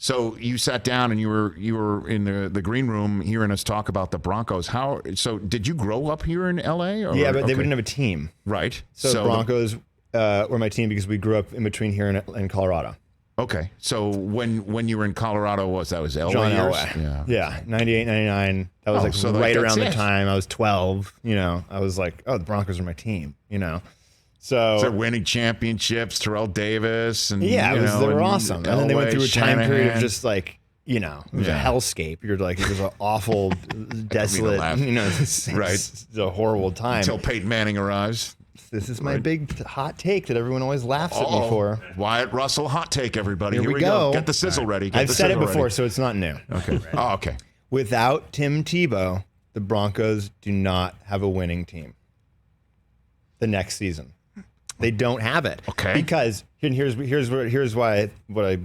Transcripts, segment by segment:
So you sat down and you were in the green room hearing us talk about the Broncos. So did you grow up here in L.A.? Or, yeah, but they wouldn't have a team. Right. So the Broncos were my team because we grew up in between here and Colorado. Okay. So when you were in Colorado, that was Elway John years? Elway. Yeah, 98, 99. That was right around the time I was 12. I was like, oh, the Broncos are my team, So they're winning championships, Terrell Davis, and they were awesome. Elway, and then they went through a time period of just like, it was a hellscape. You're like, it was an awful, desolate, it's a horrible time. Until Peyton Manning arrives. This is my big hot take that everyone always laughs at me for. Wyatt Russell hot take, everybody. Here we go. Get the sizzle ready. I've said it before, so it's not new. Okay. Oh, okay. Without Tim Tebow, the Broncos do not have a winning team the next season. They don't have it. Okay. Because here's why what I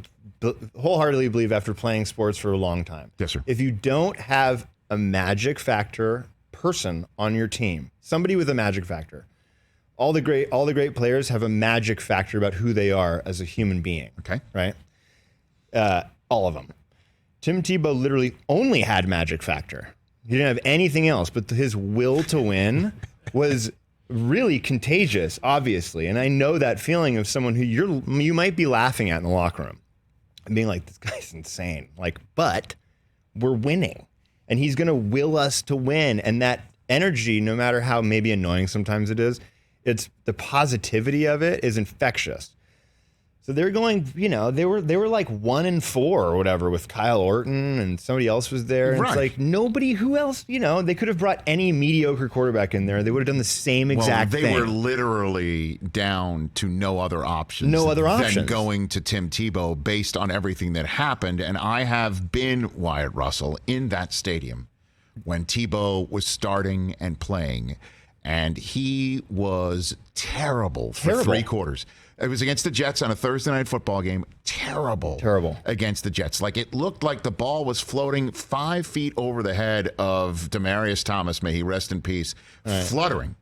wholeheartedly believe after playing sports for a long time. Yes, sir. If you don't have a magic factor person on your team, somebody with a magic factor, all the great players have a magic factor about who they are as a human being. Okay. Right? All of them. Tim Tebow literally only had magic factor. He didn't have anything else, but his will to win was really contagious, obviously. And I know that feeling of someone who you might be laughing at in the locker room and being like, this guy's insane. But we're winning and he's going to will us to win. And that energy, no matter how maybe annoying sometimes it is, it's the positivity of it is infectious. So they're going, they were like 1-4 or whatever with Kyle Orton and somebody else was there. And right. It's like nobody who else, they could have brought any mediocre quarterback in there. They would have done the same exact thing. They were literally down to no other options. Than going to Tim Tebow based on everything that happened. And I have been Wyatt Russell in that stadium when Tebow was starting and playing. And he was terrible for 3 quarters. It was against the Jets on a Thursday night football game. Terrible against the Jets. Like it looked like the ball was floating 5 feet over the head of Demaryius Thomas, may he rest in peace, fluttering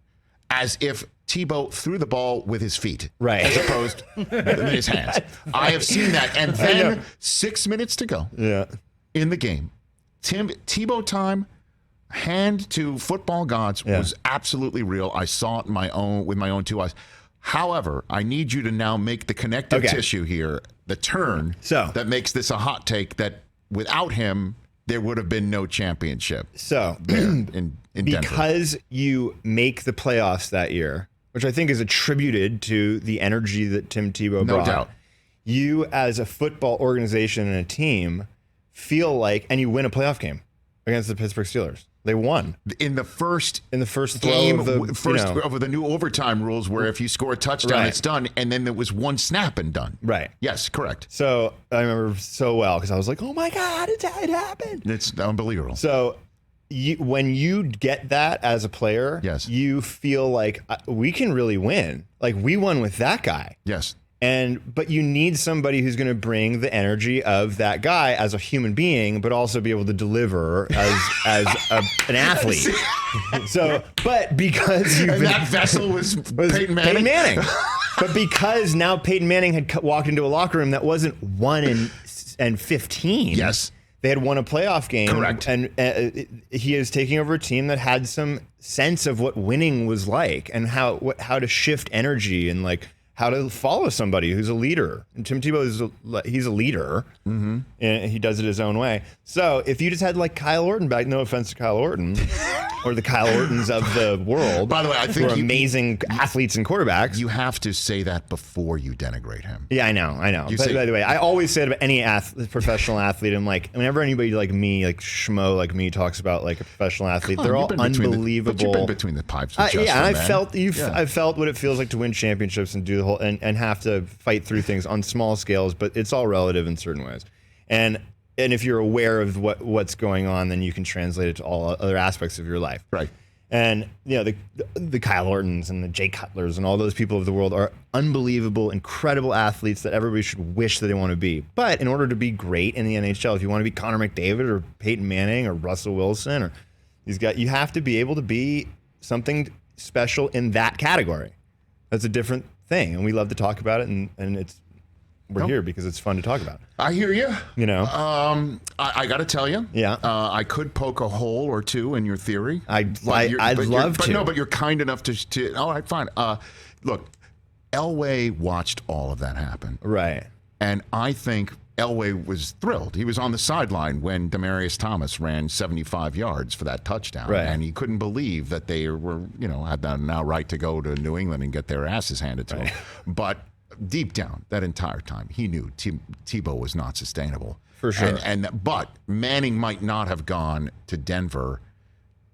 as if Tebow threw the ball with his feet, as opposed to his hands. I have seen that. And then 6 minutes to go in the game. Tebow time. Hand to football gods was absolutely real. I saw it with my own 2 eyes. However, I need you to now make the connective tissue here, the turn that makes this a hot take that without him, there would have been no championship. So in because Denver. You make the playoffs that year, which I think is attributed to the energy that Tim Tebow brought. No doubt. You as a football organization and a team feel like, and you win a playoff game against the Pittsburgh Steelers. They won in the first game of the new overtime rules, where if you score a touchdown, it's done, and then there was one snap and done. Right. Yes, correct. So I remember so well because I was like, "Oh my God, it happened!" It's unbelievable. So when you get that as a player, you feel like we can really win. Like we won with that guy. Yes. But you need somebody who's going to bring the energy of that guy as a human being, but also be able to deliver as an athlete. But because that vessel was Peyton Manning. But because now Peyton Manning had walked into a locker room that wasn't 1-15. Yes. They had won a playoff game. Correct. And he is taking over a team that had some sense of what winning was like and how to shift energy and like how to follow somebody who's a leader. And Tim Tebow he's a leader, and he does it his own way. So if you just had like Kyle Orton back, no offense to Kyle Orton, or the Kyle Ortons of the world. By the way, I think who are amazing athletes and quarterbacks. You have to say that before you denigrate him. Yeah, I know. By the way, I always say it about any professional athlete. I'm like, whenever anybody like me, like schmo like me, talks about like a professional athlete, they're all unbelievable. But you've been between the pipes. With and I felt what it feels like to win championships and do the whole and have to fight through things on small scales, but it's all relative in certain ways. And if you're aware of what's going on, then you can translate it to all other aspects of your life. Right. And the Kyle Ortons and the Jay Cutlers and all those people of the world are unbelievable, incredible athletes that everybody should wish that they want to be. But in order to be great in the NHL, if you want to be Connor McDavid or Peyton Manning or Russell Wilson or these guys, you have to be able to be something special in that category. That's a different thing, and we love to talk about it, and it's we're here because it's fun to talk about. I hear you. You know, I got to tell you, I could poke a hole or two in your theory. I'd love to. But you're kind enough to. All right, fine. Look, Elway watched all of that happen, right? And I think Elway was thrilled. He was on the sideline when Demaryius Thomas ran 75 yards for that touchdown, right. And he couldn't believe that they were, had that now right to go to New England and get their asses handed to them. But deep down, that entire time, he knew Tebow was not sustainable. For sure. But Manning might not have gone to Denver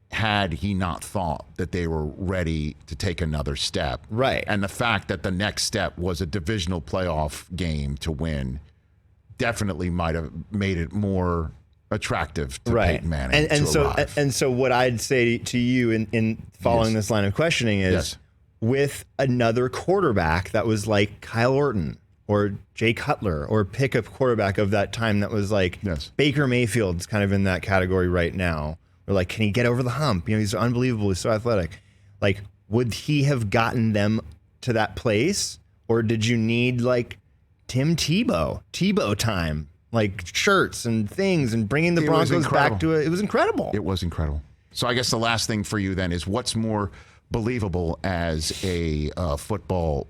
had he not thought that they were ready to take another step. Right. And the fact that the next step was a divisional playoff game to win definitely might have made it more attractive to Peyton Manning and so what I'd say to you in following this line of questioning is with another quarterback that was like Kyle Orton or Jay Cutler or pick a quarterback of that time that was like Baker Mayfield's kind of in that category right now. Or like, can he get over the hump? He's unbelievable. He's so athletic. Like, would he have gotten them to that place? Or did you need like Tim Tebow time, like shirts and things and bringing the Broncos back to it? It was incredible. It was incredible. So I guess the last thing for you then is what's more believable as a football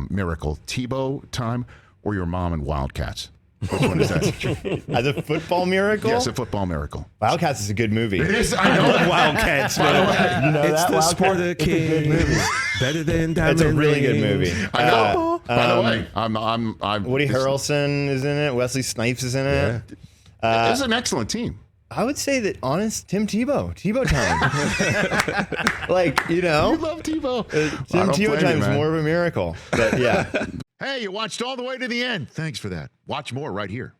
miracle, Tebow time or your mom and Wildcats? Which one is that? As a football miracle? Yes, a football miracle. Wildcats is a good movie. It is. I know. Wildcats. It's the sport of king. Better than Diamond. It's a really good movie. I know. By the way, I'm Woody Harrelson is in it. Wesley Snipes is in it. It's an excellent team. I would say that Tim Tebow time. You love Tebow. Tim Tebow time is more of a miracle. But yeah. Hey, you watched all the way to the end. Thanks for that. Watch more right here.